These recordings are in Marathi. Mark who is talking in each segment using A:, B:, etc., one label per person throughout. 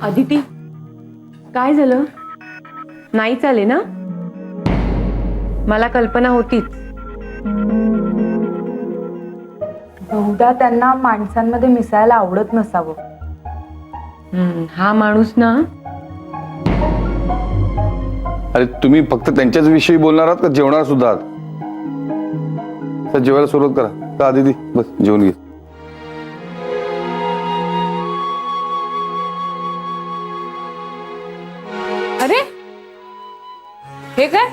A: अदिती, काय झालं? नाही चाले ना? मला कल्पना होतीच.
B: बहुधा त्यांना माणसांमध्ये मिसळायला आवडत नसावं.
A: हा माणूस ना.
C: अरे तुम्ही फक्त त्यांच्याच विषयी बोलणार आहात का जेवणार सुद्धा आहात? तर जेवायला सुरुवात करा. का आदिती बस जेवून घे.
D: अरे हे काय?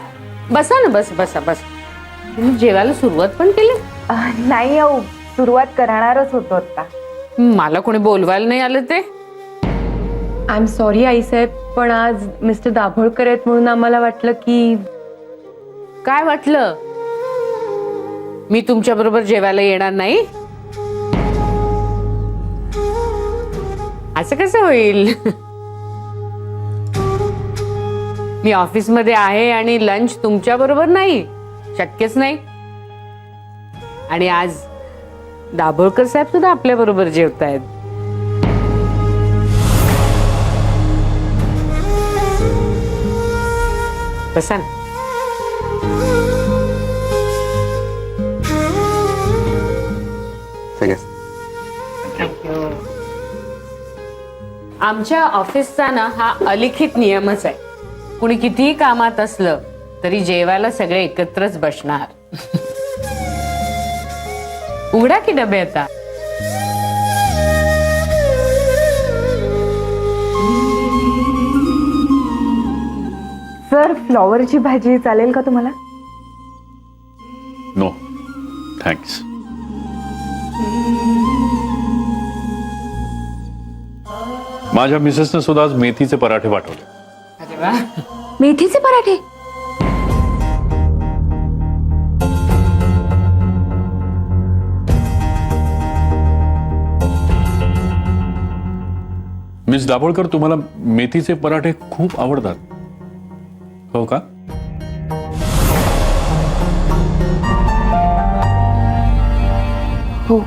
D: बसा ना, बसा बसा. तुम्ही जेवायला सुरुवात पण केली?
B: नाही अहो, सुरुवात करणारच होतो आता.
D: मला कोणी बोलवायला नाही आलं ते.
A: आय एम सॉरी आईसाहेब, पण आज मिस्टर दाभोळकर आहेत म्हणून आम्हाला वाटलं की.
D: काय वाटलं? मी तुमच्या बरोबर जेवायला येणार नाही? असं कसं होईल? मी ऑफिस मध्ये आहे आणि लंच तुमच्या बरोबर नाही, शक्यच नाही. आणि आज दाभोळकर साहेब सुद्धा आपल्या बरोबर जेवतायत. बसा ना. आमच्या ऑफिसचा ना हा अलिखित नियमच आहे. कुणी कितीही कामात असलं तरी जेवायला सगळे एकत्रच बसणार. उघडा की डबे आता.
B: सर, फ्लॉवरची भाजी चालेल का तुम्हाला?
E: No thanks. माझ्या मिसेसने सुद्धा आज मेथीचे पराठे पाठवले.
D: अरे वा.
B: मेथीचे पराठे?
E: मिस दाभोळकर, तुम्हाला मेथीचे पराठे खूप आवडतात, हो का?
B: हो.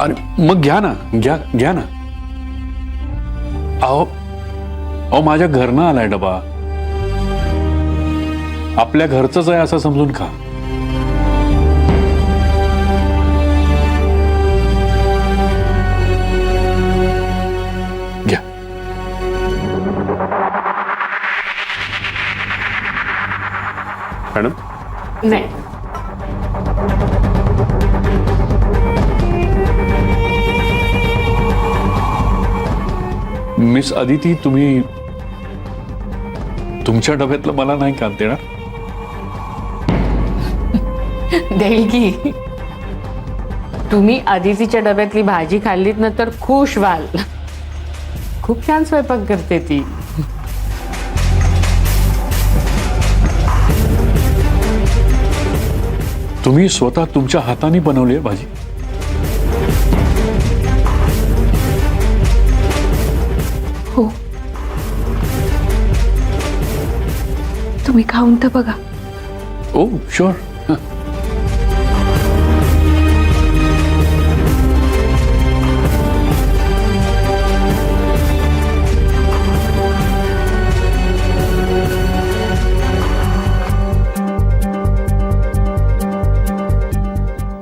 E: आणि मग घ्या ना, घ्या ना. अहो माझ्या घरनं आलाय डबा. आपल्या घरचंच आहे असं समजून खा. घ्या. मॅडम
D: नाही.
E: मिस अदिती, तुम्ही तुमच्या डब्यातलं मला नाही का देणार?
D: देईल की. तुम्ही अदितीच्या डब्यातली भाजी खाल्लीत ना तर खुश व्हाल. खूप छान स्वयंपाक करते ती.
E: तुम्ही स्वतः तुमच्या हाताने बनवली आहे भाजी?
B: हो. तुम्ही खाऊन तर बघा.
E: ओ शुअर.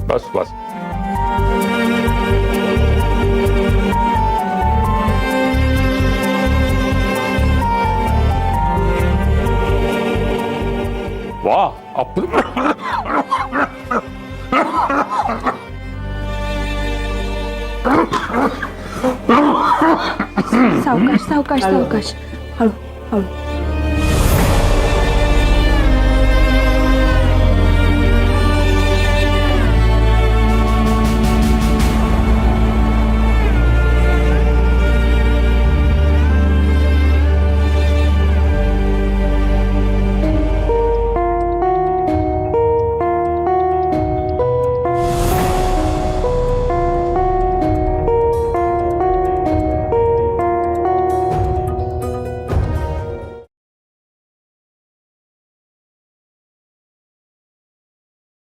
C: बस बस.
E: वा.
B: सावकाश सावकाश सावकाश. हळू हळू.